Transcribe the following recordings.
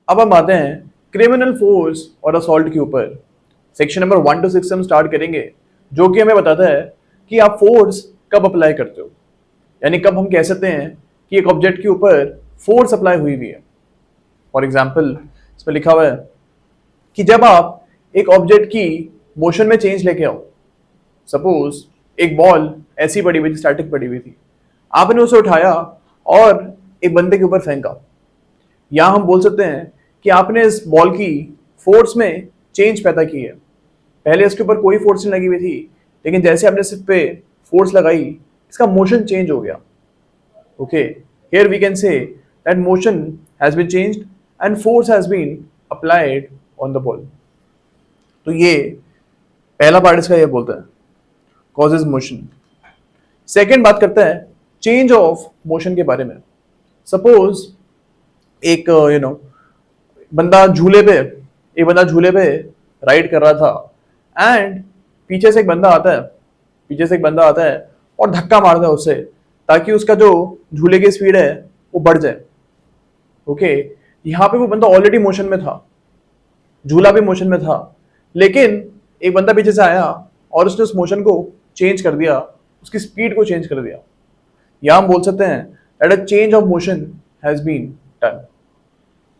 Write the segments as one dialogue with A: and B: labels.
A: अब हम आते हैं क्रिमिनल फोर्स और असॉल्ट के ऊपर। सेक्शन नंबर 1 to 6 हम स्टार्ट करेंगे, जो कि हमें बताता है कि आप फोर्स कब अप्लाई करते हो, यानी कब हम कह सकते हैं कि एक ऑब्जेक्ट के ऊपर फोर्स अप्लाई हुई हुई है। फॉर एग्जाम्पल इसमें लिखा हुआ है कि जब आप एक ऑब्जेक्ट की मोशन में चेंज लेके आओ। सपोज एक बॉल ऐसी पड़ी हुई थी, स्टैटिक पड़ी हुई थी, आपने उसे उठाया और एक बंदे के ऊपर फेंका। या हम बोल सकते हैं कि आपने इस बॉल की फोर्स में चेंज पैदा की है। पहले इसके ऊपर कोई फोर्स नहीं लगी हुई थी, लेकिन जैसे आपने सिर्फ पे फोर्स लगाई, इसका मोशन चेंज हो गया। Okay, here we can say that motion has been changed and force has been applied on the ball. तो ये पहला पार्ट इसका ये बोलता है कॉजेज मोशन। सेकेंड बात करता है चेंज ऑफ मोशन के बारे में। सपोज एक बंदा झूले पे एक बंदा झूले पे राइड कर रहा था एंड पीछे से एक बंदा आता है और धक्का मारता है उसे, ताकि उसका जो झूले की स्पीड है वो बढ़ जाए। ओके, यहाँ पे वो बंदा ऑलरेडी मोशन में था, झूला भी मोशन में था, लेकिन एक बंदा पीछे से आया और उसने उस मोशन को चेंज कर दिया, उसकी स्पीड को चेंज कर दिया। या हम बोल सकते हैं that a change of motion has been done.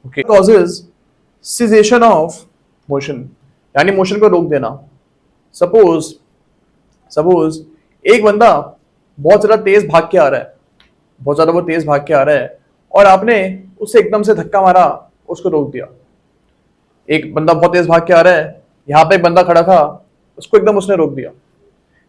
A: Okay, causes cessation of motion, यानी मोशन को रोक देना। सपोज एक बंदा बहुत ज्यादा तेज भाग के आ रहा है, वो तेज भाग के आ रहा है और आपने उसे एकदम से धक्का मारा, उसको रोक दिया। एक बंदा बहुत तेज भाग के आ रहा है, यहाँ पे एक बंदा खड़ा था, उसको एकदम उसने रोक दिया।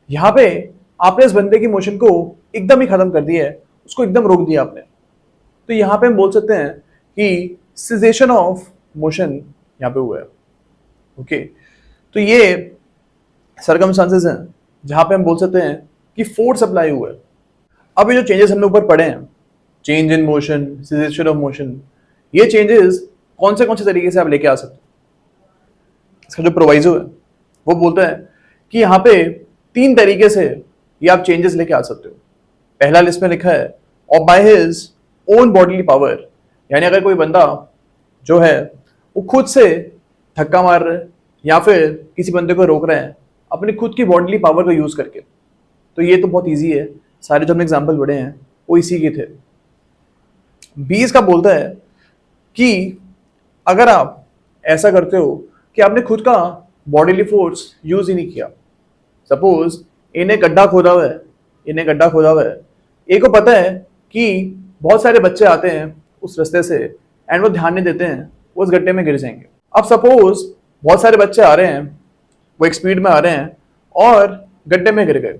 A: यहाँ पे आपने इस बंदे की मोशन को एकदम ही खत्म कर दिया है, उसको एकदम रोक दिया आपने। तो यहाँ पे हम बोल सकते हैं कि सीजेशन ऑफ मोशन यहाँ पे हुआ है। ओके, तो ये सर्कमस्टांसेस हैं जहाँ पे हम बोल सकते हैं कि फोर्स अप्लाई हुआ है। अब ये जो चेंजेस हमने ऊपर पढ़े हैं, change in motion, cessation of motion, ये चेंजेस कौन से तरीके से आप लेके आ सकते हो। इसका जो प्रोवाइजो है वो बोलता है कि यहाँ पे 3 तरीके से ये आप चेंजेस लेके आ सकते हो। पहला लिस्ट में लिखा है और by his own bodily power, यानी अगर कोई बंदा जो है वो खुद से धक्का मार रहा है या फिर किसी बंदे को रोक रहे हैं अपनी खुद की बॉडीली पावर को यूज करके, तो ये तो बहुत इजी है, सारे जो हमने एग्जाम्पल पढ़े हैं वो इसी के थे। 20 का बोलता है कि अगर आप ऐसा करते हो कि आपने खुद का बॉडीली फोर्स यूज ही नहीं किया। सपोज इन्हें गड्ढा खोदा हुआ है, एक को पता है कि बहुत सारे बच्चे आते हैं उस रास्ते से एंड वो ध्यान नहीं देते हैं, वो उस गड्ढे में गिर जाएंगे। अब सपोज बहुत सारे बच्चे आ रहे हैं, वो एक स्पीड में आ रहे हैं और गड्ढे में गिर गए।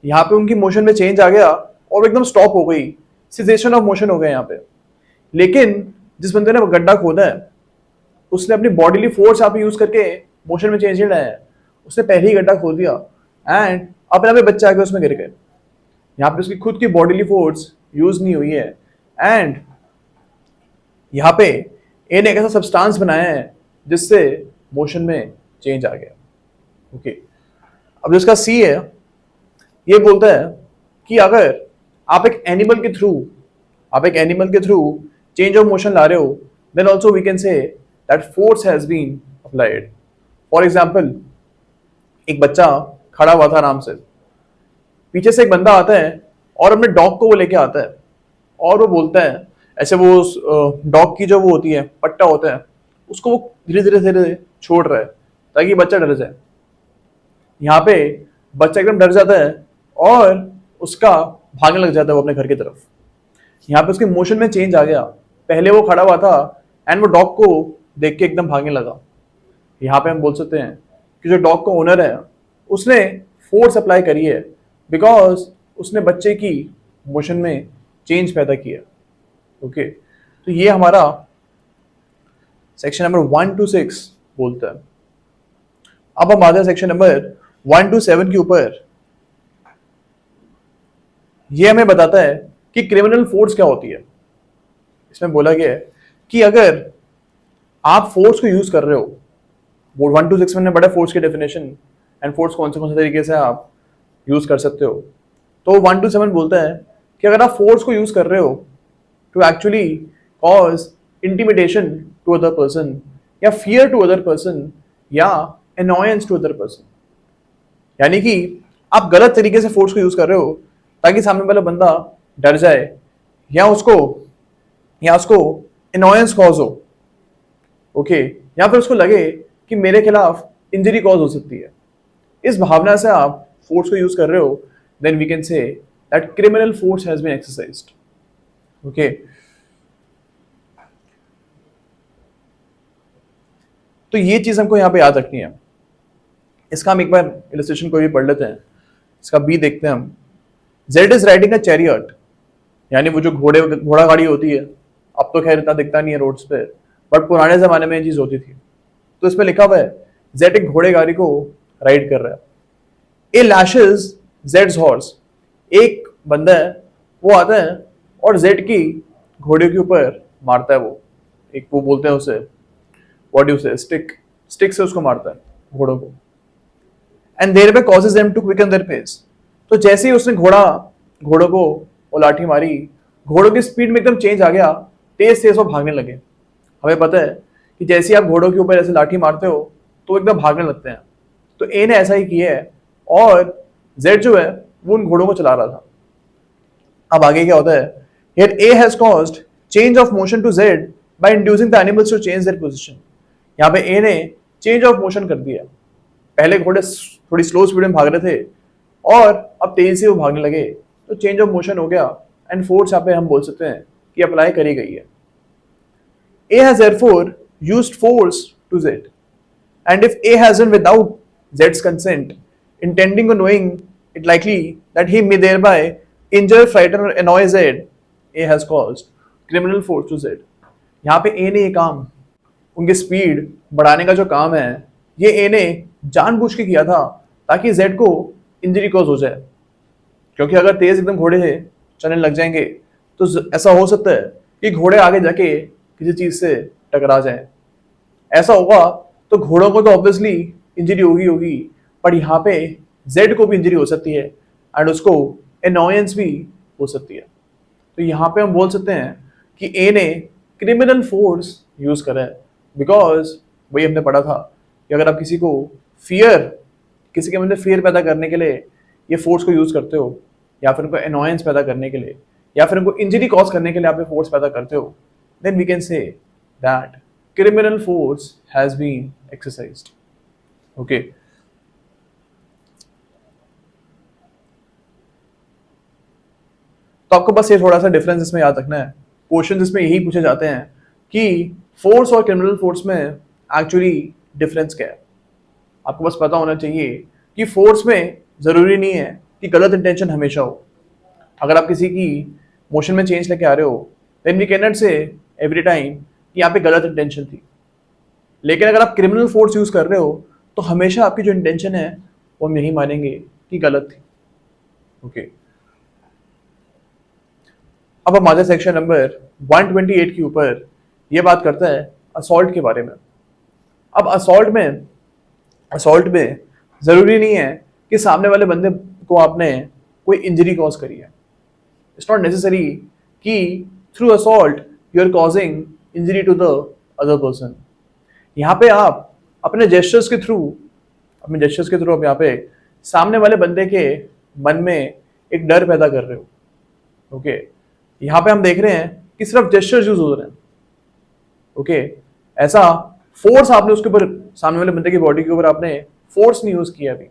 A: यहाँ पे उनकी मोशन में चेंज आ गया और एकदम स्टॉप हो गई, सीजेशन ऑफ मोशन हो गया यहाँ पे। लेकिन जिस बंदे ने वो गड्ढा खोदा है उसने अपनी बॉडीली फोर्स यहाँ पे यूज करके मोशन में चेंज नहीं लाया है, उसने पहले ही गड्ढा खोद दिया एंड अपने आप बच्चे आके उसमें गिर गए। यहाँ पे उसकी खुद की बॉडीली फोर्स यूज नहीं हुई है एंड यहाँ पे इन्हें एक ऐसा सब्सटेंस बनाया है जिससे मोशन में चेंज आ गया। ओके, अब जिसका सी है ये बोलता है कि अगर आप एक एनिमल के थ्रू चेंज ऑफ मोशन ला रहे हो, then also we can say that force has been applied. For example एक बच्चा खड़ा हुआ था आराम से, पीछे से एक बंदा आता है और अपने डॉग को वो लेके आता है और वो बोलता है ऐसे, वो डॉग की जो वो होती है पट्टा होता है उसको वो धीरे धीरे छोड़ रहा है ताकि बच्चा डर जाए। यहाँ पे बच्चा एकदम डर जाता है और उसका भागने लग जाता है वो अपने घर की तरफ। यहाँ पे उसके मोशन में चेंज आ गया, पहले वो खड़ा हुआ था एंड वो डॉग को देख के एकदम भागने लगा। यहाँ पे हम बोल सकते हैं कि जो डॉग का ओनर है उसने फोर्स अप्लाई करी है बिकॉज उसने बच्चे की मोशन में चेंज पैदा किया। ओके, तो ये हमारा सेक्शन नंबर 1 to 6 बोलता है। अब हम आते हैं सेक्शन नंबर 1 to 7 के ऊपर। ये हमें बताता है कि क्रिमिनल फोर्स क्या होती है। इसमें बोला गया है कि अगर आप फोर्स को यूज कर रहे हो, वो 1 to 6 में बड़ा फोर्स की डेफिनेशन एंड फोर्स कौन से तरीके से आप यूज कर सकते हो। तो 1 to 7 बोलता है कि अगर आप फोर्स को यूज कर रहे हो to actually cause intimidation to other person, या फियर टू अदर पर्सन, या annoyance टू अदर पर्सन। यानी कि आप गलत तरीके से फोर्स को यूज कर रहे हो ताकि सामने वाला बंदा डर जाए, या उसको annoyance कॉज हो, ओके, या फिर उसको लगे कि मेरे खिलाफ इंजरी कॉज हो सकती है। इस भावना से आप फोर्स को यूज कर रहे हो, then we can say that criminal force has been exercised. Okay, तो ये चीज हमको यहाँ पे याद रखनी है। इसका हम एक बार इलस्ट्रेशन को भी पढ़ लेते हैं। इसका बी देखते हैं हम। Z is riding a chariot, यानी वो जो घोड़ा गाड़ी होती है, अब तो खैर इतना दिखता नहीं है रोड्स पे, बट पुराने जमाने में ये चीज होती थी। तो इसमें लिखा हुआ है जेड एक घोड़े गाड़ी को राइड कर रहा है। ए लैशेस जेड्स हॉर्स, एक बंदा है वो आता है और जेड की घोड़े के ऊपर मारता है। वो बोलते हैं उसे what do you say, stick से उसको मारता है घोड़ों को। And thereby causes them to quicken their pace. तो जैसे ही उसने घोड़ों को वो लाठी मारी, घोड़ों की स्पीड में एकदम चेंज आ गया, तेज तेज वो भागने लगे। हमें पता है कि जैसे आप घोड़ों के ऊपर ऐसे लाठी मारते हो तो एकदम भागने लगते हैं। तो ए ने ऐसा ही किया है और जेड जो है वो उन घोड़ों को चला रहा था। अब आगे क्या होता है, here A has caused change of motion to Z by inducing the animals to change their position. यहाँ पे ए ने चेंज ऑफ मोशन कर दिया। पहले घोड़े थोड़ी स्लो स्पीड में भाग रहे थे और अब तेजी से वो भागने लगे, तो चेंज ऑफ मोशन हो गया एंड फोर्स यहाँ पे हम बोल सकते हैं कि अप्लाई करी गई है। A has therefore used force to Z, and if A has done without Z's consent, intending or knowing it likely that he may thereby injure, frighten or annoy Z, A has caused criminal force to Z। यहाँ पे A ने ये काम, उनकी speed बढ़ाने का जो काम है, ये A ने जानबूझ के किया था ताकि Z को इंजरी कॉज हो जाए। क्योंकि अगर तेज एकदम घोड़े चलने लग जाएंगे तो ऐसा हो सकता है कि घोड़े आगे जाके किसी चीज से टकरा जाए। ऐसा होगा तो घोड़ों को तो ऑब्वियसली इंजरी होगी, पर यहाँ पे जेड को भी इंजरी हो सकती है एंड उसको एनॉयंस भी हो सकती है। तो यहाँ पे हम बोल सकते हैं कि ए ने क्रिमिनल फोर्स यूज करा है, बिकॉज वही हमने पढ़ा था कि अगर आप किसी के अंदर फियर पैदा करने के लिए ये फोर्स को यूज करते हो, या फिर उनको एनॉयंस पैदा करने के लिए, या फिर उनको इंजरी कॉज करने के लिए आप ये फोर्स पैदा करते हो, then we can say that criminal force has been exercised। Okay, तो आपको बस ये थोड़ा सा डिफरेंस इसमें याद रखना है। क्वेश्चन इसमें यही पूछे जाते हैं कि फोर्स और क्रिमिनल फोर्स में एक्चुअली डिफरेंस क्या है। आपको बस पता होना चाहिए कि फोर्स में जरूरी नहीं है कि गलत इंटेंशन हमेशा हो। अगर आप किसी की मोशन में चेंज लेके आ रहे हो, देन वी कैन नॉट से एवरी टाइम कि यहाँ पे गलत इंटेंशन थी। लेकिन अगर आप क्रिमिनल फोर्स यूज कर रहे हो तो हमेशा आपकी जो इंटेंशन है वो हम यही मानेंगे कि गलत थी। ओके, अब हम आते सेक्शन नंबर 128 के ऊपर। ये बात करता है असॉल्ट के बारे में। अब असॉल्ट में जरूरी नहीं है कि सामने वाले बंदे को आपने कोई इंजरी कॉज करी है। इट्स नॉट नेसेसरी कि through assault you are causing injury to the other person. यहाँ पे आप अपने जेस्चर्स के थ्रू आप यहाँ पे सामने वाले बंदे के मन में एक डर पैदा कर रहे हो। ओके, यहाँ पे हम देख रहे हैं कि सिर्फ जेस्चर्स यूज हो रहे हैं। ओके, ऐसा फोर्स आपने उसके ऊपर, सामने वाले बंदे की बॉडी के ऊपर आपने फोर्स नहीं यूज किया अभी।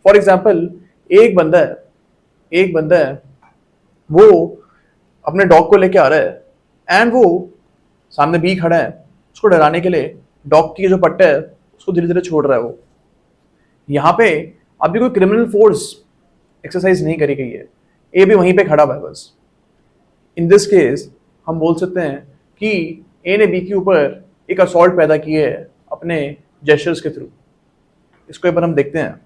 A: फॉर एग्जाम्पल, एक बंदा है वो अपने डॉग को लेके आ रहा है एंड वो सामने बी खड़ा है, उसको डराने के लिए डॉग की जो पट्टा है उसको धीरे धीरे छोड़ रहा है वो। यहाँ पे अभी कोई क्रिमिनल फोर्स एक्सरसाइज नहीं करी गई है, ए भी वहीं पे खड़ा हुआ है बस। इन दिस केस हम बोल सकते हैं कि ए ने बी के ऊपर एक असॉल्ट पैदा की है अपने जेस्चर्स के थ्रू। इसको एक बार हम देखते हैं।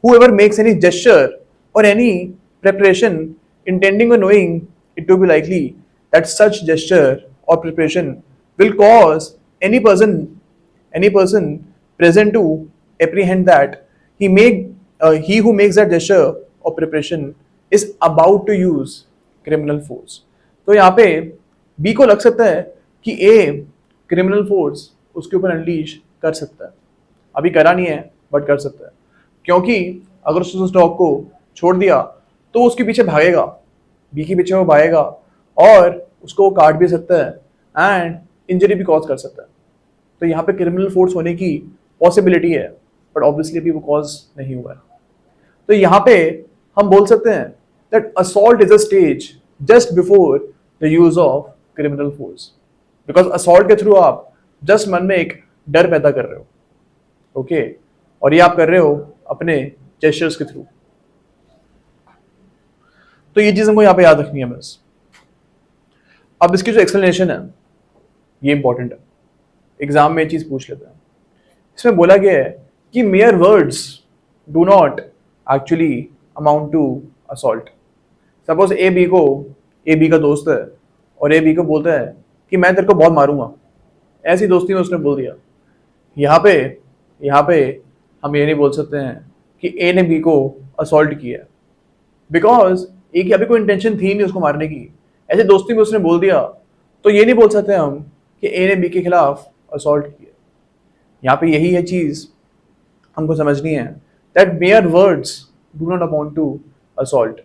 A: Whoever makes any gesture or any preparation intending or knowing it to be likely that such gesture or preparation will cause any person present to apprehend that he who makes that gesture or preparation is about to use criminal force। तो यहाँ पे B को लग सकता है कि a criminal force उसके ऊपर अनलीश कर सकता है। अभी करा नहीं है बट कर सकता है, क्योंकि अगर उसने उस डॉग को छोड़ दिया तो वो उसके पीछे भागेगा, बी के पीछे वो भागेगा और उसको वो काट भी सकता है एंड इंजरी भी कॉज कर सकता है। तो यहाँ पे क्रिमिनल फोर्स होने की पॉसिबिलिटी है, बट ऑब्वियसली अभी वो कॉज नहीं हुआ है। तो यहाँ पे हम बोल सकते हैं that assault is a stage just before the use of criminal force, because assault के थ्रू आप जस्ट मन में एक डर पैदा कर रहे हो, ओके और ये आप कर रहे हो अपने जेस्चर्स के थ्रू। तो ये चीज हमको यहाँ पे याद रखनी है बस। अब इसकी जो एक्सप्लेनेशन है ये इंपॉर्टेंट है, एग्जाम में ये चीज पूछ लेते हैं। इसमें बोला गया है कि mere words do not actually amount to assault. Suppose A B का दोस्त है और ए बी को बोलता है कि मैं तेरे को बहुत मारूंगा, ऐसी दोस्ती में उसने बोल दिया। यहाँ पे हम ये नहीं बोल सकते हैं कि ए ने बी को असॉल्ट किया, बिकॉज ए की अभी कोई इंटेंशन थी नहीं उसको मारने की, ऐसे दोस्ती में उसने बोल दिया। तो ये नहीं बोल सकते हम कि ए ने बी के खिलाफ असॉल्ट किया। यहाँ पे यही है चीज हमको समझनी है, that mere words do not amount to assault.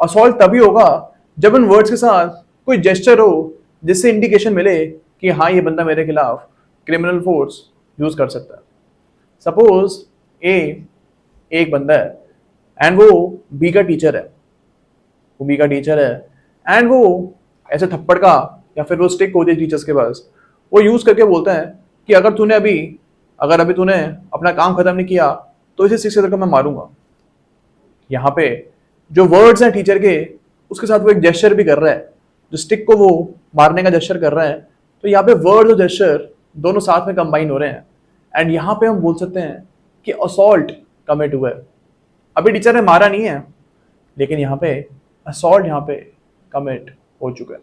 A: Assault तभी होगा जब उन वर्ड्स के साथ कोई जेस्चर हो जिससे इंडिकेशन मिले कि हाँ ये बंदा मेरे खिलाफ क्रिमिनल फोर्स यूज कर सकता है। सपोज ए एक बंदा है एंड वो बी का टीचर है, एंड वो ऐसे थप्पड़ का या फिर वो स्टिक होती है टीचर्स के पास, वो यूज करके बोलता है कि अगर अभी तूने अपना काम खत्म नहीं किया तो इसे स्टिक से मैं मारूंगा। यहाँ पे जो वर्ड्स हैं टीचर के, उसके साथ वो एक जेस्चर भी कर रहा है, जो स्टिक को वो मारने का जेस्चर कर रहा है। तो यहाँ पे वर्ड और जेस्चर दोनों साथ में कंबाइन हो रहे हैं एंड यहाँ पे हम बोल सकते हैं कि असॉल्ट कमिट हुआ है। अभी टीचर ने मारा नहीं है, लेकिन यहाँ पे असॉल्ट यहाँ पे कमिट हो चुका है।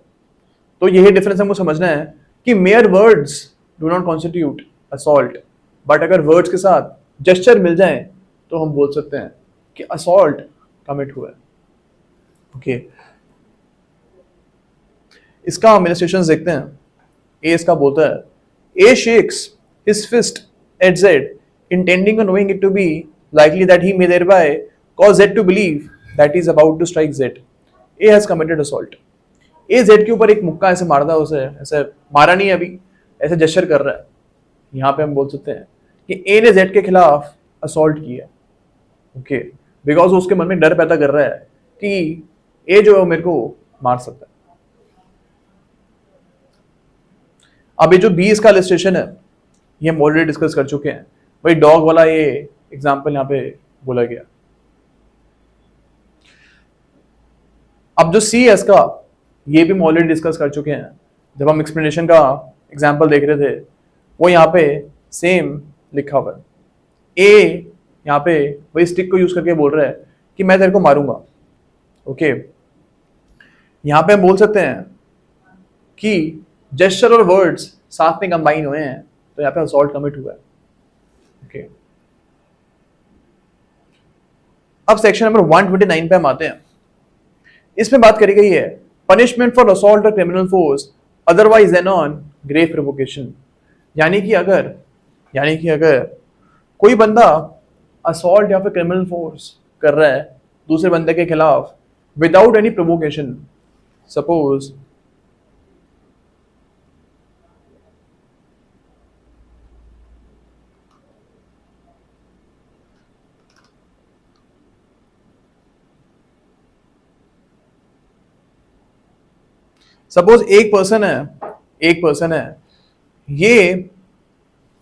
A: तो यही डिफरेंस हमको समझना है कि mere words do not constitute assault, but अगर वर्ड्स के साथ जेस्चर मिल जाए तो हम बोल सकते हैं कि असॉल्ट कमिट हुआ है। ओके इसका हम इलस्ट्रेशंस देखते हैं। ए इसका बोलता है A shakes his fist at Z intending on knowing it to be likely that he may thereby cause Z to believe that he is about to strike Z. A has committed assault. A Z के ऊपर एक मुक्का ऐसे मारता है, उसे ऐसे मारा नहीं अभी, ऐसे जेस्चर कर रहा है। यहाँ पे हम बोल सकते हैं कि A ने Z के खिलाफ असॉल्ट किया, ओके बिकॉज उसके मन में डर पैदा कर रहा है कि A जो है मेरे को मार सकता है। अब ये जो B इसका इलस्ट्रेशन है ये हम ऑलरेडी डिस्कस कर चुके हैं। भाई डॉग वाला ये एग्जाम्पल यहाँ पे बोला गया। अब जो सी है इसका, ये भी हम ऑलरेडी डिस्कस कर चुके हैं। जब हम एक्सप्लेनेशन का एग्जाम्पल देख रहे थे वो यहाँ पे सेम लिखा हुआ है। ए यहाँ पे वही स्टिक को यूज करके बोल रहा है कि मैं तेरे को मारूंगा, ओके यहाँ पे हम बोल सकते हैं कि जेस्चर और वर्ड्स साथ में कंबाइन हुए हैं, तो यहाँ पे असॉल्ट कमिट हुआ है। ओके अब सेक्शन नंबर 129 पे हम आते हैं। इसमें बात करी गई है पनिशमेंट फॉर असॉल्ट और criminal force otherwise than on grave provocation. यानी कि अगर कोई बंदा असॉल्ट या फिर क्रिमिनल फोर्स कर रहा है दूसरे बंदे के खिलाफ विदाउट एनी प्रोवोकेशन, सपोज एक पर्सन है ये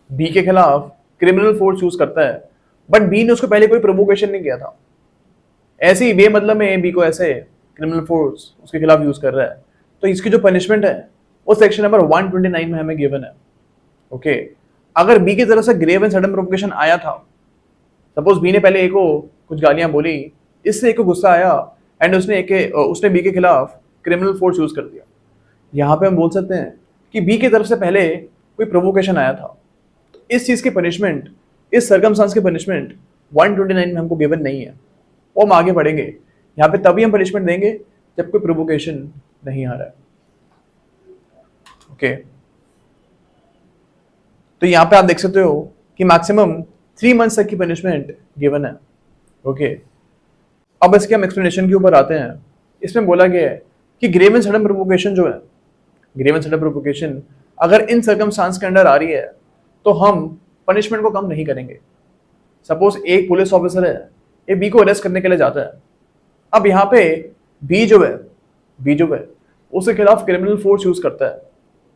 A: बी के खिलाफ क्रिमिनल फोर्स यूज करता है, बट बी ने उसको पहले कोई प्रोवोकेशन नहीं किया था, ऐसे ही बेमतलब में बी को ऐसे क्रिमिनल फोर्स उसके खिलाफ यूज कर रहा है। तो इसकी जो पनिशमेंट है वो सेक्शन नंबर 129 में हमें गिवन है। ओके अगर बी की तरफ से ग्रेव एंड सडन प्रोवोकेशन आया था, सपोज बी ने पहले ए को कुछ गालियां बोली, इससे ए को गुस्सा आया एंड उसने बी के खिलाफ क्रिमिनल फोर्स यूज कर दिया। यहाँ पे हम बोल सकते हैं कि बी की तरफ से पहले कोई प्रोवोकेशन आया था, तो इस चीज की पनिशमेंट, इस सर्कमस्टांस की पनिशमेंट 129 में हमको गिवन नहीं है। वो हम आगे पढ़ेंगे, यहाँ पे तभी हम पनिशमेंट देंगे जब कोई प्रोवोकेशन नहीं आ रहा है। ओके अब सेक्शन नंबर 130 पे हम आते हैं। इसमें बात करी गई है पनिशमेंट फॉर असॉल्ट और criminal force otherwise than on grave provocation. यानी कि अगर कोई बंदा असॉल्ट या फिर क्रिमिनल फोर्स कर रहा है दूसरे बंदे के खिलाफ विदाउट एनी प्रोवोकेशन, सपोज एक बंदा है तो यहाँ पे आप देख सकते हो कि मैक्सिमम 3 मंथ्स तक की पनिशमेंट गिवन है। ओके, अब इसके हम एक्सप्लेनेशन के ऊपर आते हैं। इसमें बोला गया है कि ग्रेव एंड सडन प्रोवोकेशन जो है, ग्रेव एंड सडन प्रोवोकेशन अगर इन सर्कमस्टांस के अंडर आ रही है तो हम पनिशमेंट को कम नहीं करेंगे। सपोज एक पुलिस ऑफिसर है, ये बी को अरेस्ट करने के लिए जाता है। अब यहाँ पे बी जो है उसके खिलाफ क्रिमिनल फोर्स यूज करता है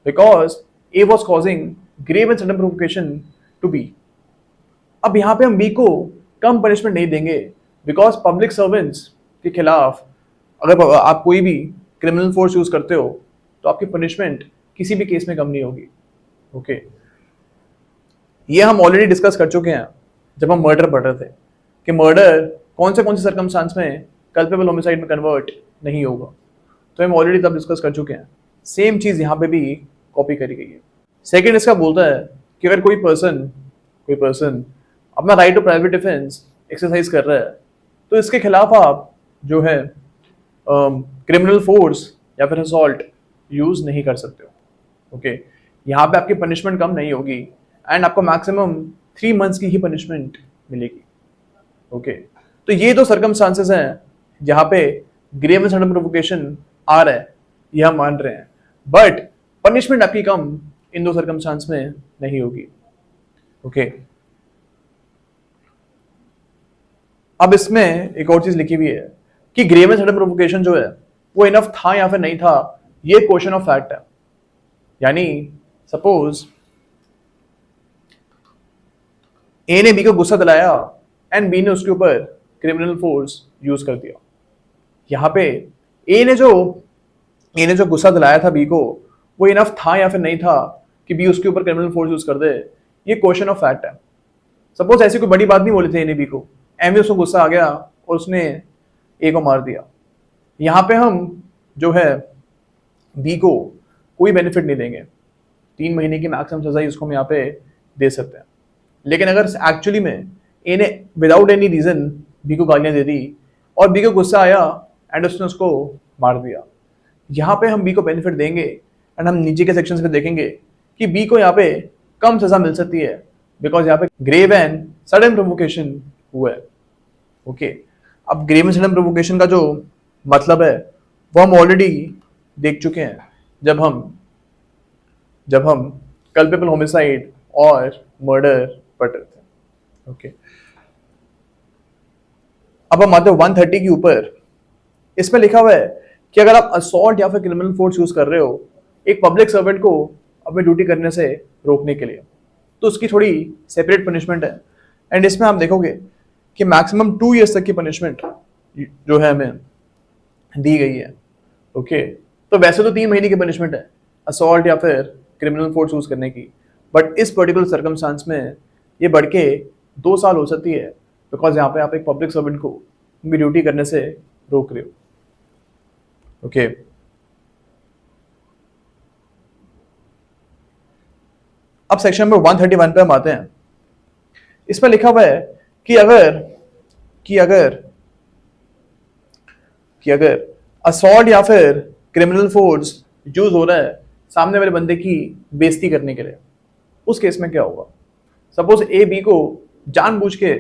A: because A was causing grave and sudden provocation to B. अब यहाँ पे हम बी को कम पनिशमेंट नहीं देंगे बिकॉज पब्लिक सर्वेंट्स के खिलाफ अगर आप कोई भी क्रिमिनल फोर्स यूज करते हो तो आपकी पनिशमेंट किसी भी केस में कम नहीं होगी। ओके, ये हम ऑलरेडी डिस्कस कर चुके हैं जब हम मर्डर पढ़ रहे थे कि मर्डर कौन से सर्कमस्टांस में कल्पेबल होमिसाइड में कन्वर्ट नहीं होगा, तो हम ऑलरेडी तब डिस्कस कर चुके हैं। सेम चीज यहाँ पे भी कॉपी करी गई है। सेकेंड इसका बोलता है कि अगर कोई पर्सन अपना right to private defence exercise कर रहा है तो इसके खिलाफ आप जो है क्रिमिनल फोर्स या फिर असॉल्ट यूज नहीं कर सकते हो। ओके, यहाँ पे आपकी पनिशमेंट कम नहीं होगी एंड आपको मैक्सिमम 3 मंथ्स की ही पनिशमेंट मिलेगी। ओके, तो ये दो सर्कमस्टांसेस हैं जहाँ पे ग्रेव एंड सडन प्रोवोकेशन आ रहा है, ये हम मान रहे हैं, बट पनिशमेंट आपकी कम इन दो सर्कमस्टांस में नहीं होगी। ओके, अब इसमें एक और चीज लिखी हुई है कि ग्रेव एंड सडन प्रोवोकेशन जो है वो इनफ था या फिर नहीं था, ये क्वेश्चन ऑफ फैक्ट है। यानी सपोज ए ने बी को गुस्सा दिलाया एंड बी ने उसके ऊपर क्रिमिनल फोर्स यूज कर दिया। यहां पे ए ने जो गुस्सा दिलाया था बी को, वो इनफ था या फिर नहीं था कि बी उसके ऊपर क्रिमिनल फोर्स यूज कर दे, ये क्वेश्चन ऑफ फैक्ट है। सपोज ऐसी कोई बड़ी बात नहीं बोली थी ए ने बी को, एम उसको गुस्सा आ गया और उसने ए को मार दिया। यहां पे हम जो है बी को कोई बेनिफिट नहीं देंगे, 3 महीने की मैक्सिमम सजा ही उसको हम यहाँ पे दे सकते हैं। लेकिन अगर एक्चुअली में ए ने विदाउट एनी रीजन बी को गालियां दे दी और बी को गुस्सा आया एंड उसने उसको मार दिया, यहाँ पे हम बी को बेनिफिट देंगे एंड हम नीचे के सेक्शंस पे देखेंगे कि बी को यहाँ पे कम सजा मिल सकती है बिकॉज यहाँ पे ग्रेव एंड सडन प्रोवोकेशन हुआ है। ओके, अब ग्रेव एंड सडन प्रोवोकेशन का जो मतलब है वो हम ऑलरेडी देख चुके हैं जब हम कल्पेबल होमिसाइड और मर्डर पढ़ रहे थे। ओके, अब हम आते हैं 130 के ऊपर। इसमें लिखा हुआ है कि अगर आप असॉल्ट या फिर क्रिमिनल फोर्स यूज कर रहे हो एक पब्लिक सर्वेंट को अपनी ड्यूटी करने से रोकने के लिए, तो उसकी थोड़ी सेपरेट पनिशमेंट है एंड इसमें आप देखोगे कि मैक्सिमम 2 ईयर्स तक की पनिशमेंट जो है हमें दी गई है। ओके, तो वैसे तो 3 महीने की पनिशमेंट है असॉल्ट या फिर क्रिमिनल फोर्स यूज करने की, बट इस पर्टिकुलर सर्कमस्टांस में ये बढ़ के 2 साल हो सकती है बिकॉज यहाँ पे आप एक पब्लिक सर्वेंट को उनकी ड्यूटी करने से रोक रहे हो। ओके, अब सेक्शन नंबर 131 पे हम आते हैं। इसमें लिखा हुआ है कि अगर असॉल्ट या फिर क्रिमिनल फोर्स यूज हो रहा है सामने वाले बंदे की बेइज्जती करने के लिए, उस केस में क्या होगा। सपोज ए बी को जानबूझ के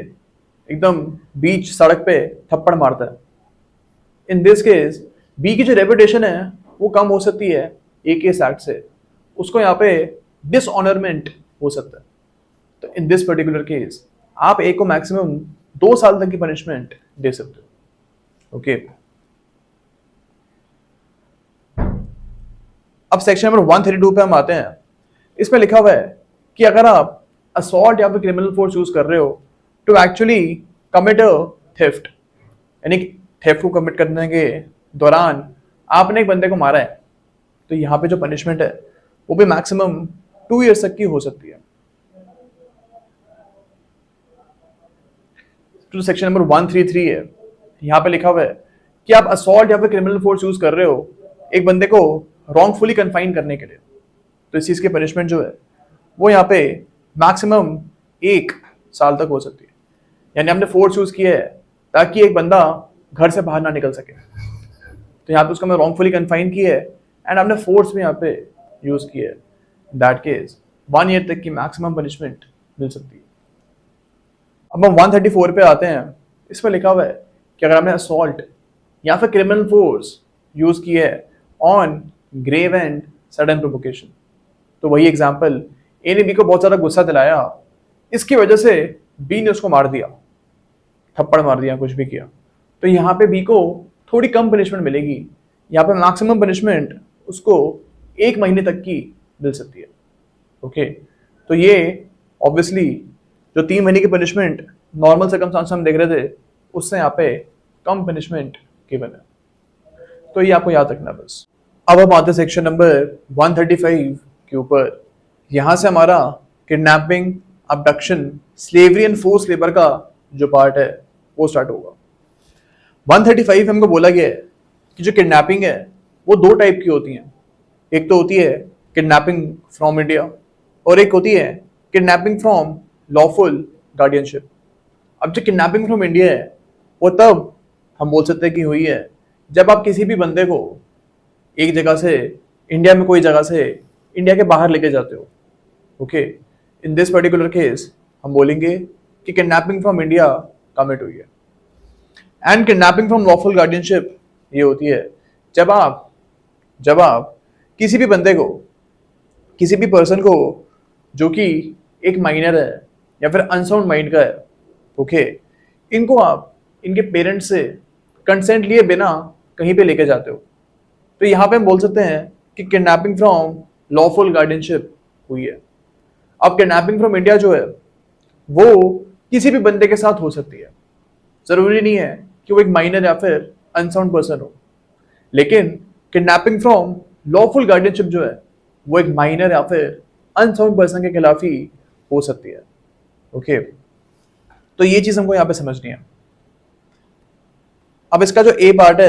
A: एकदम बीच सड़क पे थप्पड़ मारता है। इन दिस केस बी की जो रेपुटेशन है वो कम हो सकती है ए केस एक्ट से, उसको यहाँ पे डिसऑनरमेंट हो सकता है। तो इन दिस पर्टिकुलर केस आप ए को मैक्सिमम 2 साल तक की पनिशमेंट दे सकते हो। ओके, अब सेक्शन नंबर 132 पे हम आते हैं। इसमें लिखा हुआ है कि अगर आप असॉल्ट या फिर क्रिमिनल फोर्स यूज कर रहे हो to actually commit a theft, यानी थेफ्ट को कमिट करने के दौरान आपने एक बंदे को मारा है, तो यहाँ पे जो पनिशमेंट है वो भी मैक्सिमम 2 ईयर्स तक की हो सकती है। तो सेक्शन नंबर 133 है, यहाँ पे लिखा हुआ है कि आप असॉल्ट या फिर क्रिमिनल फोर्स यूज कर रहे हो एक बंदे को रॉन्गफुली कन्फाइन करने के लिए, तो इस चीज की पनिशमेंट जो है वो यहाँ पे मैक्सिमम 1 साल तक हो सकती है। यानी हमने फोर्स यूज किया है ताकि एक बंदा घर से बाहर ना निकल सके, तो यहाँ पे उसको हमने रॉन्गफुली कन्फाइन किया है एंड हमने फोर्स भी यहाँ पे यूज किया है। दैट केस 1 ईयर तक की मैक्सिमम पनिशमेंट मिल सकती है। अब हम 134 पे आते हैं। इसमें लिखा हुआ है कि अगर आपने असॉल्ट या फिर क्रिमिनल फोर्स यूज की है on grave and sudden provocation, तो वही एग्जाम्पल, ए ने बी को बहुत ज्यादा गुस्सा दिलाया, इसकी वजह से बी ने उसको मार दिया, थप्पड़ मार दिया, कुछ भी किया, तो यहाँ पे बी को थोड़ी कम पनिशमेंट मिलेगी। यहाँ पे मैक्सिमम पनिशमेंट उसको 1 महीने तक की मिल सकती है। ओके, तो ये ऑब्वियसली जो 3 महीने की पनिशमेंट नॉर्मल सर्कमस्टांस हम देख रहे थे, उससे यहाँ पे कम पनिशमेंट गिवन है। तो ये आपको याद रखना बस। अब हम आते सेक्शन नंबर 135 के ऊपर। यहाँ से हमारा kidnapping, abduction, slavery and force labour का जो पार्ट है वो स्टार्ट होगा। 135 हमको बोला गया है कि जो किडनैपिंग है वो 2 टाइप की होती हैं। एक तो होती है किडनैपिंग फ्रॉम इंडिया और एक होती है किडनैपिंग फ्रॉम लॉफुल गार्डियनशिप। अब जो किडनैपिंग फ्रॉम इंडिया है वो तब हम बोल सकते हैं कि हुई है जब आप किसी भी बंदे को एक जगह से, इंडिया में कोई जगह से इंडिया के बाहर लेके जाते हो। Okay, in this particular case हम बोलेंगे कि किडनैपिंग फ्रॉम इंडिया कमिट हुई है। And kidnapping from lawful guardianship ये होती है जब आप किसी भी बंदे को, किसी भी पर्सन को जो कि एक माइनर है या फिर अनसाउंड माइंड का है, ओके, इनको आप इनके पेरेंट्स से कंसेंट लिए बिना कहीं पे लेके जाते हो, तो यहाँ पे हम बोल सकते हैं कि किडनैपिंग फ्रॉम लॉफुल गार्डियनशिप हुई है। अब किडनैपिंग फ्रॉम इंडिया जो है वो किसी भी बंदे के साथ हो सकती है, जरूरी नहीं है कि वो एक माइनर या फिर अनसाउंड पर्सन हो, लेकिन किडनैपिंग फ्रॉम लॉफुल गार्डियनशिप जो है वो एक माइनर या फिर अनसाउंड पर्सन के खिलाफ ही हो सकती है। ओके, तो ये चीज हमको यहाँ पे समझनी है। अब इसका जो ए पार्ट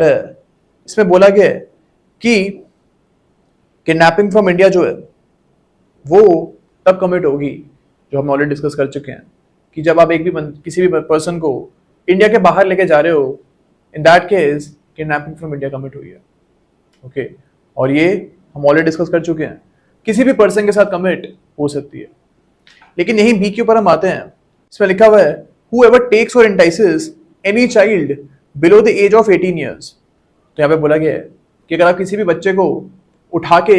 A: है, इसमें बोला गया है कि किडनैपिंग फ्रॉम इंडिया जो है वो तब कमिट होगी, जो हम ऑलरेडी डिस्कस कर चुके हैं, कि जब आप किसी भी पर्सन को इंडिया के बाहर लेके जा रहे हो, in that case kidnapping from India commit हुई है। ओके, और ये हम ऑलरेडी डिस्कस कर चुके हैं, किसी भी पर्सन के साथ कमिट हो सकती है। लेकिन यही बी के ऊपर हम आते हैं। इसमें लिखा हुआ है whoever takes or entices any child below the age of 18 years। तो यहाँ पे बोला गया है कि अगर आप किसी भी बच्चे को उठा के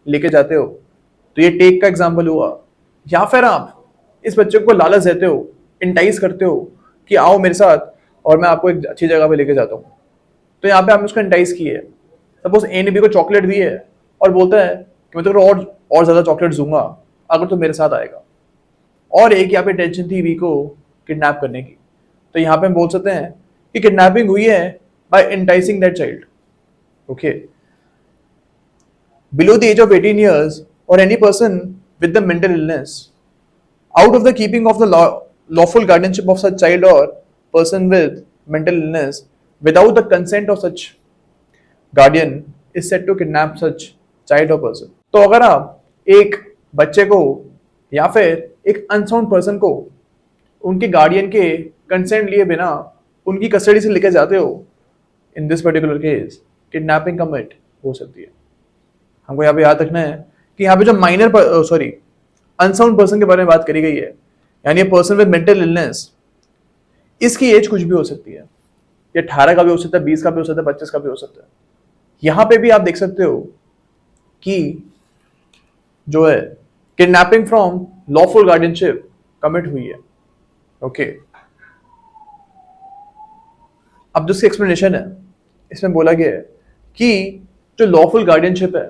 A: लेके जाते हो, तो ये टेक का एग्जाम्पल हुआ, या फिर आप इस बच्चे को लालच देते हो, इंटाइज करते हो कि आओ मेरे साथ और मैं आपको एक अच्छी जगह पे लेके जाता हूँ, तो यहाँ पे आपने उसको इंटाइज की है। सपोज ए ने बी को चॉकलेट दी है और बोलता है कि मैं तेरे को और ज्यादा चॉकलेट दूंगा अगर तो मेरे साथ आएगा, और एक यहाँ पे टेंशन थी बी को किडनैप करने की, तो यहाँ पे हम बोल सकते हैं कि किडनैपिंग हुई है by enticing that child. Okay, below the age of 18 years or any person with the mental illness out of the keeping of the lawful guardianship of such child or person with mental illness without the consent of such guardian is said to kidnap such child or person। तो अगर आप एक बच्चे को या फिर एक unsound person को उनके गार्डियन के कंसेंट लिए बिना उनकी कस्टडी से लेकर जाते हो, in this particular case kidnapping commit हो सकती है। हमको यहाँ पे याद रखना है कि यहाँ पे जो अनसाउंड पर्सन के बारे में बात करी गई है, यानी पर्सन विद मेंटल इलनेस, इसकी एज कुछ भी हो सकती है, ये 18 का भी हो सकता है, 20 का भी हो सकता है, 25 का भी हो सकता है। यहाँ पे भी आप देख सकते हो कि जो है kidnapping from lawful guardianship commit हुई है। ओके, अब जो इसकी एक्सप्लेनेशन है, इसमें बोला गया है कि जो लॉफुल गार्डियनशिप है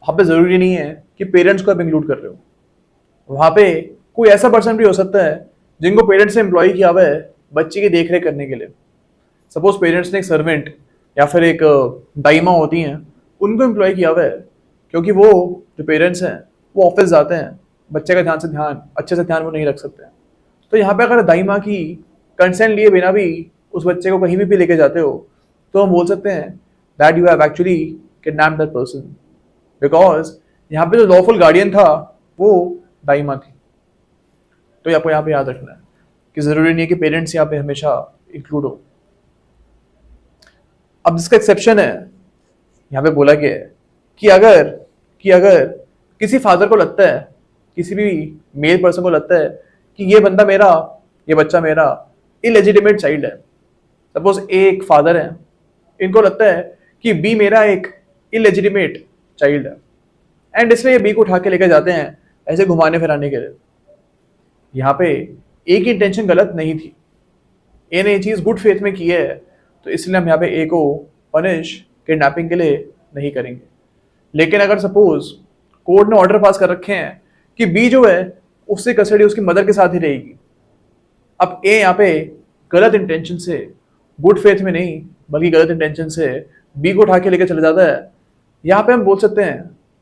A: वहां पे जरूरी नहीं है कि पेरेंट्स को आप इंक्लूड कर रहे हो, वहां पे कोई ऐसा पर्सन भी हो सकता है जिनको पेरेंट्स ने एम्प्लॉय किया हुआ है बच्चे की देखरेख करने के लिए। सपोज पेरेंट्स ने एक सर्वेंट या फिर एक दाइमा होती हैं, उनको एम्प्लॉय किया हुआ है, क्योंकि वो जो पेरेंट्स हैं वो ऑफिस जाते हैं, बच्चे का अच्छे से ध्यान वो नहीं रख सकते हैं। तो यहाँ पे अगर दाइमा की कंसेंट लिए बिना भी उस बच्चे को कहीं भी लेके जाते हो, तो हम बोल सकते हैं that you have actually kidnapped that person, because यहाँ पे जो लॉफुल गार्डियन था वो दाइमा थी। तो आपको यहाँ पे याद रखना है कि जरूरी नहीं है कि पेरेंट्स यहाँ पे हमेशा इंक्लूड हो। अब जिसका एक्सेप्शन है, यहाँ पे बोला गया है कि अगर कि अगर किसी फादर को लगता है, किसी भी मेल पर्सन को लगता है कि ये बंदा मेरा, ये बच्चा मेरा इलेजिटिमेट चाइल्ड है, सपोज ए एक फादर है, इनको लगता है कि बी मेरा एक इलेजिटिमेट चाइल्ड है, एंड इसलिए बी को उठा के लेकर जाते हैं ऐसे घुमाने फिराने के लिए। यहाँ पे ए की इंटेंशन गलत नहीं थी, ए ने ये चीज गुड फेथ में की है, तो इसलिए हम यहाँ पे ए को पनिश किडनैपिंग के लिए नहीं करेंगे। लेकिन अगर सपोज कोर्ट ने ऑर्डर पास कर रखे हैं कि बी जो है उससे कस्टडी उसकी मदर के साथ ही रहेगी, अब ए यहाँ पे गलत इंटेंशन से, गुड फेथ में नहीं बल्कि गलत इंटेंशन से बी को उठा के लेकर चले जाता है, यहाँ पे हम बोल सकते हैं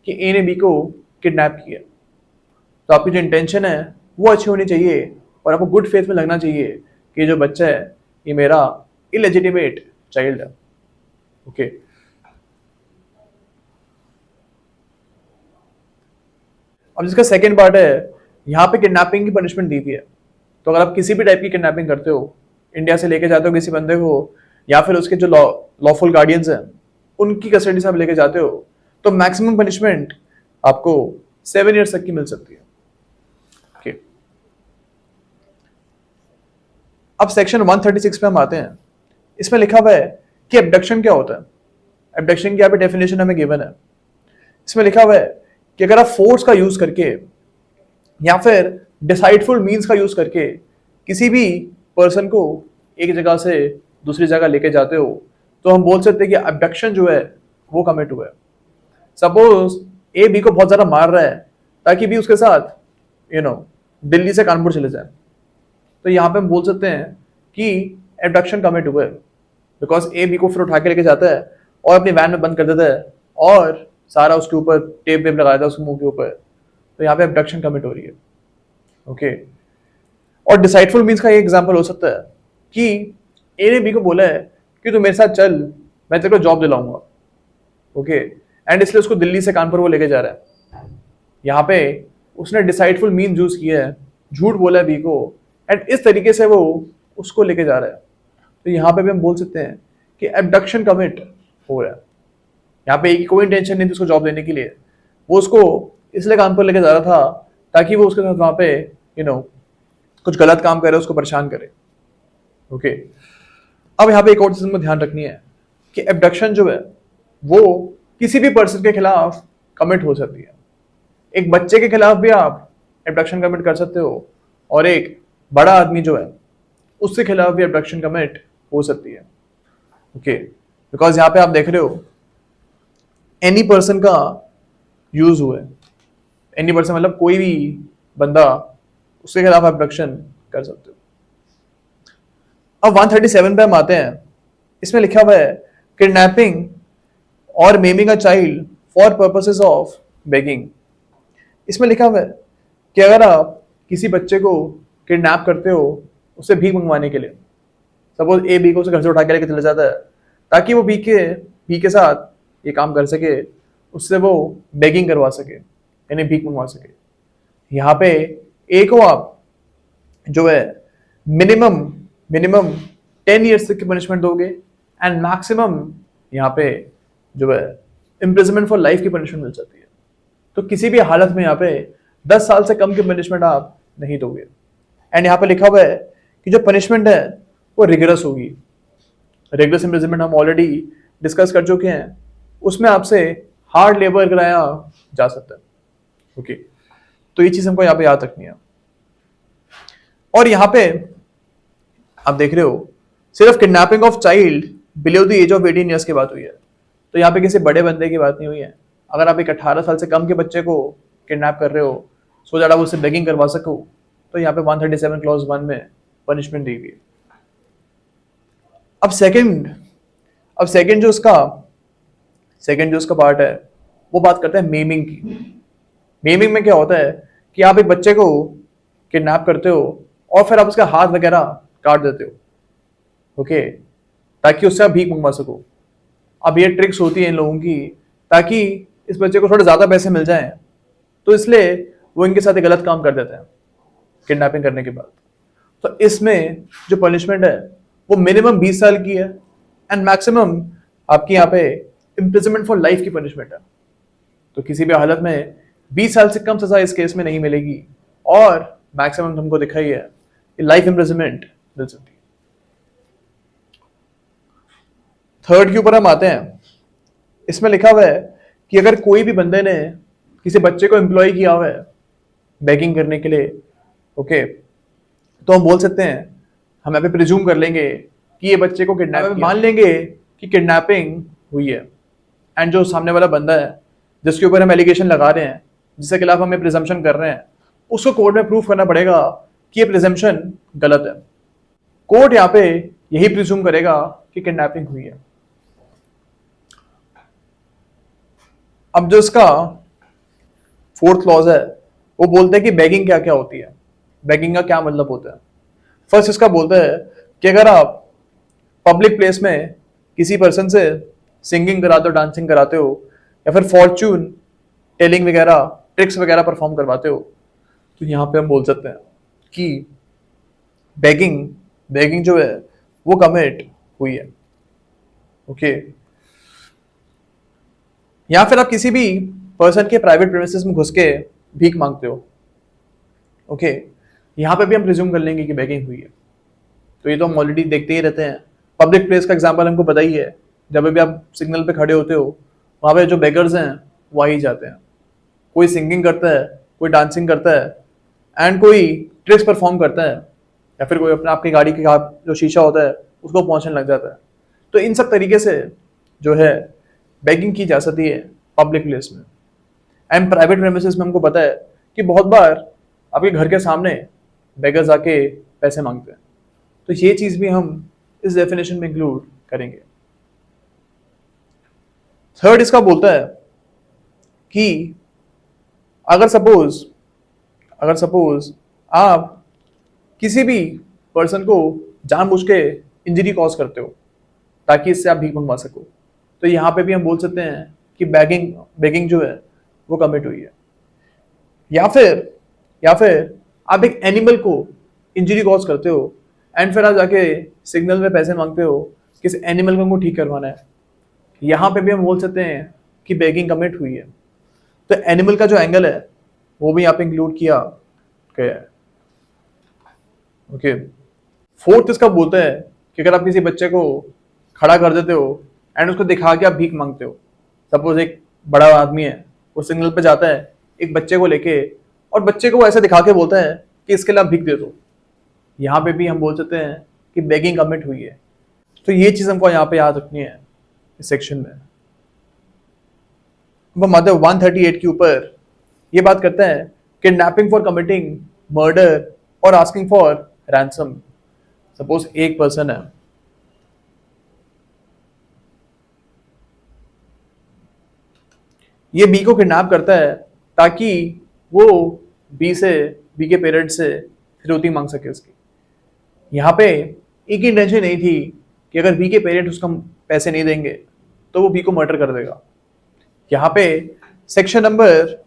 A: कि ए ने बी को किडनैप किया। तो आपकी जो इंटेंशन है वो अच्छी होनी चाहिए और आपको गुड फेथ में लगना चाहिए कि जो बच्चा है ये मेरा इलेजिटिमेट चाइल्ड है। ओके, अब जिसका सेकेंड पार्ट है, यहाँ पे किडनैपिंग की पनिशमेंट दी हुई है। तो अगर आप किसी भी टाइप की किडनैपिंग करते हो, इंडिया से लेके जाते हो किसी बंदे को, या फिर उसके जो लॉफुल गार्डियंस हैं उनकी कस्टडी से आप लेके जाते हो, तो मैक्सिमम पनिशमेंट आपको 7 ईयर्स तक की मिल सकती है। ओके, अब सेक्शन 136 पे हम आते हैं। इसमें लिखा हुआ है कि एब्डक्शन क्या होता है। एब्डक्शन की यहाँ पे डेफिनेशन हमें गिवन है। इसमें लिखा हुआ है कि अगर आप फोर्स का यूज करके या फिर डिसाइडफुल मीन्स का यूज करके किसी भी पर्सन को एक जगह से दूसरी जगह लेके जाते हो, तो हम बोल सकते हैं कि अबडक्शन जो है वो कमिट हुआ है। सपोज ए बी को बहुत ज्यादा मार रहा है ताकि बी उसके साथ दिल्ली से कानपुर चले जाए, तो यहाँ पे हम बोल सकते हैं कि एबडक्शन कमिट हुआ है, बिकॉज ए बी को फिर उठा के लेके जाता है और अपनी वैन में बंद कर देता है और सारा उसके ऊपर टेप वेप लगा देता है उसके मुंह के ऊपर, तो यहाँ पे एबडक्शन कमिट हो रही है। ओके, और डिसाइडफुल मीन्स का एक एग्जांपल हो सकता है कि ए ने बी को बोला है कि तू मेरे साथ चल, मैं तेरे को जॉब दिलाऊंगा। ओके, एंड इसलिए उसको दिल्ली से कानपुर वो लेके जा रहा है। यहाँ पे उसने डिसाइडफुल मीन यूज किया है, झूठ बोला है बी को, एंड इस तरीके से वो उसको लेके जा रहा है। तो यहाँ पे भी हम बोल सकते हैं कि एबडक्शन कमिट हो रहा है। यहाँ पे एक कोई इंटेंशन नहीं थी उसको जॉब देने के लिए, वो उसको इसलिए कानपुर लेके जा रहा था ताकि वो उसके साथ वहां पे कुछ गलत काम करे, उसको परेशान करे। ओके, अब यहाँ पे एक और चीज में ध्यान रखनी है कि एबडक्शन जो है वो किसी भी पर्सन के खिलाफ कमिट हो सकती है। एक बच्चे के खिलाफ भी आप एबडक्शन कमिट कर सकते हो और एक बड़ा आदमी जो है उसके खिलाफ भी एबडक्शन कमिट हो सकती है। ओके, बिकॉज यहाँ पे आप देख रहे हो एनी पर्सन का यूज हुआ है। एनी पर्सन मतलब कोई भी बंदा, उसके खिलाफ एबडक्शन कर सकते हो। अब 137 पे हम आते हैं। इसमें लिखा हुआ है किडनैपिंग और maiming a child for purposes of begging. इसमें लिखा हुआ है कि अगर आप किसी बच्चे को किडनैप करते हो उससे भीख मंगवाने के लिए, सपोज ए बी को उसे घर से उठा के लेके चला जाता है ताकि वो बी के साथ ये काम कर सके, उससे वो बेगिंग करवा सके, यानी भीख मंगवा सके। यहाँ पे ए को आप जो है मिनिमम 10 ईयर्स तक की पनिशमेंट दोगे एंड मैक्सिमम यहाँ पे जो है इम्प्रिजनमेंट फॉर लाइफ की पनिशमेंट मिल सकती है। तो किसी भी हालत में यहाँ पे 10 साल से कम की पनिशमेंट आप नहीं दोगे। एंड यहाँ पे लिखा हुआ है कि जो पनिशमेंट है वो रिगरस होगी। रिगरस इम्प्रिजनमेंट हम ऑलरेडी डिस्कस कर चुके हैं, उसमें आपसे हार्ड लेबर कराया जा सकता है। ओके, तो ये चीज हमको यहाँ पे याद रखनी है। और यहाँ पे आप देख रहे हो सिर्फ kidnapping of child below the age of 18 years की बात हुई है, तो यहाँ पे किसी बड़े बंदे की बात नहीं हुई है। अगर आप एक 18 साल से कम के बच्चे को किडनैप कर रहे हो सो दैट आप उससे बेगिंग करवा सको, तो यहाँ पे 137 क्लॉज 1 में पनिशमेंट दी हुई है। अब सेकंड जो उसका पार्ट है वो बात करता है मेमिंग की। मेमिंग में क्या होता है कि आप एक बच्चे को किडनैप करते हो और फिर आप उसका हाथ वगैरह काट देते हो, ओके, ताकि उससे आप भीख मंगवा सको। अब ये ट्रिक्स होती है इन लोगों की ताकि इस बच्चे को थोड़े ज्यादा पैसे मिल जाएं, तो इसलिए वो इनके साथ एक गलत काम कर देते हैं किडनैपिंग करने के बाद। तो इसमें जो पनिशमेंट है वो मिनिमम 20 साल की है एंड मैक्सिमम आपकी यहाँ पे इम्प्रिजनमेंट फॉर लाइफ की पनिशमेंट है। तो किसी भी हालत में 20 साल से कम सजा इस केस में नहीं मिलेगी और मैक्सिमम तुमको दिखा ही है लाइफ इम्प्रिजनमेंट मिल सकती है। थर्ड के ऊपर हम आते हैं। इसमें लिखा हुआ है कि अगर कोई भी बंदे ने किसी बच्चे को एम्प्लॉय किया हुआ है बेगिंग करने के लिए, ओके, तो हम बोल सकते हैं, हम यहाँ पे प्रिज्यूम कर लेंगे कि ये बच्चे को किडनैप, मान लेंगे कि किडनैपिंग हुई है एंड जो सामने वाला बंदा है जिसके ऊपर हम एलिगेशन लगा रहे हैं, जिसके खिलाफ हमें प्रिजम्पशन कर रहे हैं, उसको कोर्ट में प्रूफ करना पड़ेगा कि ये प्रिजम्पशन गलत है। कोर्ट यहाँ पे यही प्रिज्यूम करेगा कि किडनैपिंग हुई है। अब जो इसका फोर्थ क्लॉज है वो बोलते हैं कि बेगिंग क्या क्या होती है, बेगिंग का क्या मतलब होता है। फर्स्ट इसका बोलता है कि अगर आप पब्लिक प्लेस में किसी पर्सन से सिंगिंग कराते हो, डांसिंग कराते हो या फिर फॉर्च्यून टेलिंग वगैरह, ट्रिक्स वगैरह परफॉर्म करवाते हो, तो यहाँ पे हम बोल सकते हैं कि बेगिंग बेगिंग जो है वो कमिट हुई है। ओके, या फिर आप किसी भी पर्सन के प्राइवेट प्रेमिसेस में घुस के भीख मांगते हो, ओके, यहाँ पे भी हम प्रिज्यूम कर लेंगे कि बेगिंग हुई है। तो ये तो हम ऑलरेडी देखते ही रहते हैं। पब्लिक प्लेस का एग्जांपल हमको पता ही है, जब भी आप सिग्नल पे खड़े होते हो वहाँ पे जो बेगर्स हैं वो आ ही जाते हैं। कोई सिंगिंग करता है, कोई डांसिंग करता है एंड कोई ट्रिक्स परफॉर्म करता है, या फिर कोई अपने आपकी गाड़ी के जो शीशा होता है उसको पहुँचने लग जाता है। तो इन सब तरीके से जो है बेगिंग की जा सकती है पब्लिक प्लेस में। एंड प्राइवेट प्रेमिसेस में हमको पता है कि बहुत बार आपके घर के सामने बेगर्स आके पैसे मांगते हैं, तो ये चीज भी हम इस डेफिनेशन में इंक्लूड करेंगे। थर्ड इसका बोलता है कि अगर सपोज आप किसी भी पर्सन को जानबूझ के इंजरी कॉज करते हो ताकि इससे आप भीख मंगवा सको, तो यहाँ पे भी हम बोल सकते हैं कि बेगिंग जो है वो कमिट हुई है। या फिर आप एक एनिमल को इंजरी कॉज करते हो एंड फिर आप जाके सिग्नल में पैसे मांगते हो किस एनिमल को ठीक करवाना है, यहाँ पे भी हम बोल सकते हैं कि बेगिंग कमिट हुई है। तो एनिमल का जो एंगल है वो भी यहाँ पे इंक्लूड किया गया है। ओके, फोर्थ इसका बोलता है कि अगर आप किसी बच्चे को खड़ा कर देते हो एंड उसको दिखा के आप भीख मांगते हो, सपोज एक बड़ा आदमी है वो सिग्नल पे जाता है एक बच्चे को लेके और बच्चे को ऐसे दिखा के बोलता है कि इसके लिए आप भीख दे दो, यहाँ पे भी हम बोल सकते हैं कि बेगिंग कमिट हुई है। तो ये चीज हमको यहाँ पे याद रखनी है इस सेक्शन में। अब हम आते हैं 138 के ऊपर, ये बात करते हैं किडनैपिंग फॉर कमिटिंग मर्डर और आस्किंग फॉर रैंसम। सपोज एक पर्सन है, ये बी को किडनैप करता है ताकि वो बी के पेरेंट्स से फिरौती मांग सके उसकी। यहाँ पे एक ही इंटेंशन नहीं थी कि अगर बी के पेरेंट्स उसको पैसे नहीं देंगे तो वो बी को मर्डर कर देगा। यहाँ पे सेक्शन नंबर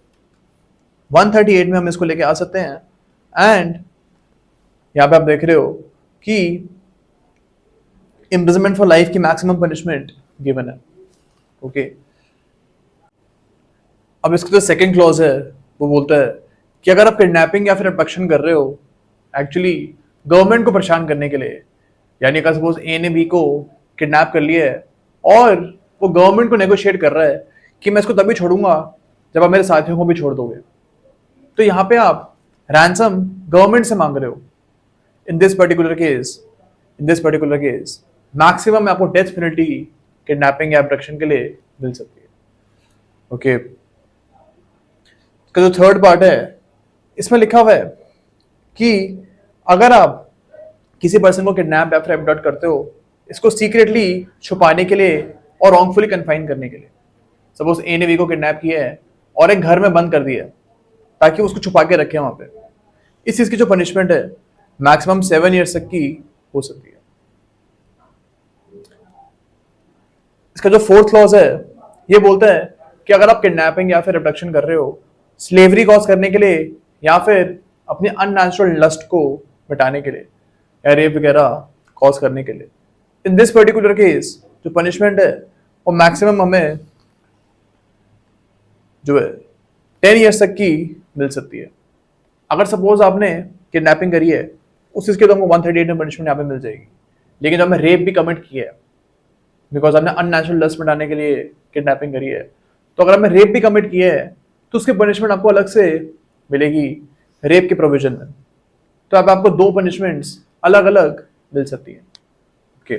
A: 138 में हम इसको लेके आ सकते हैं एंड यहाँ पे आप देख रहे हो कि इम्प्रिजनमेंट फॉर लाइफ की मैक्सिमम पनिशमेंट गिवन है। ओके, अब इसका जो सेकंड क्लॉज है वो बोलता है कि अगर आप किडनैपिंग या फिर अबडक्शन कर रहे हो एक्चुअली गवर्नमेंट को परेशान करने के लिए, यानी अगर सपोज ए ने बी को किडनैप कर लिया है और वो गवर्नमेंट को नेगोशिएट कर रहा है कि मैं इसको तभी छोड़ूंगा जब आप मेरे साथियों को भी छोड़ दोगे, तो यहाँ पे आप रैंसम गवर्नमेंट से मांग रहे हो। In this particular case maximum आपको डेथ पेनल्टी किडनैपिंग या अबडक्शन के लिए मिल सकती है। ओके, जो थर्ड पार्ट है इसमें लिखा हुआ है कि अगर आप किसी पर्सन को किडनैप या फिर अबडक्ट करते हो इसको सीक्रेटली छुपाने के लिए और रॉन्गफुली कन्फाइन करने के लिए। सपोज ए ने बी को किडनैप किया है और एक घर में बंद कर दिया है ताकि उसको छुपा के रखे वहां पे, इस चीज की जो पनिशमेंट है मैक्सिमम 7 ईयर्स तक की हो सकती है। इसका जो फोर्थ क्लॉज है ये बोलता है कि अगर आप किडनैपिंग या फिर अबडक्शन कर रहे हो स्लेवरी कॉज करने के लिए या फिर अपने अननेचुरल लस्ट को मिटाने के लिए या रेप वगैरह कॉज करने के लिए, इन दिस पर्टिकुलर केस जो पनिशमेंट है वो मैक्सिमम हमें जो है 10 ईयर्स तक की मिल सकती है। अगर सपोज आपने किडनैपिंग करी है उस चीज़ के तो हमको 138 में पनिशमेंट यहाँ पे मिल जाएगी। लेकिन जब हमने रेप भी कमिट किया है, बिकॉज हमने अननेचुरल लस्ट मिटाने के लिए किडनैपिंग करी है, तो अगर हमने रेप भी कमिट किया है तो उसकी पनिशमेंट आपको अलग से मिलेगी रेप के प्रोविजन में। तो अब आपको दो पनिशमेंट्स अलग अलग मिल सकती है। ओके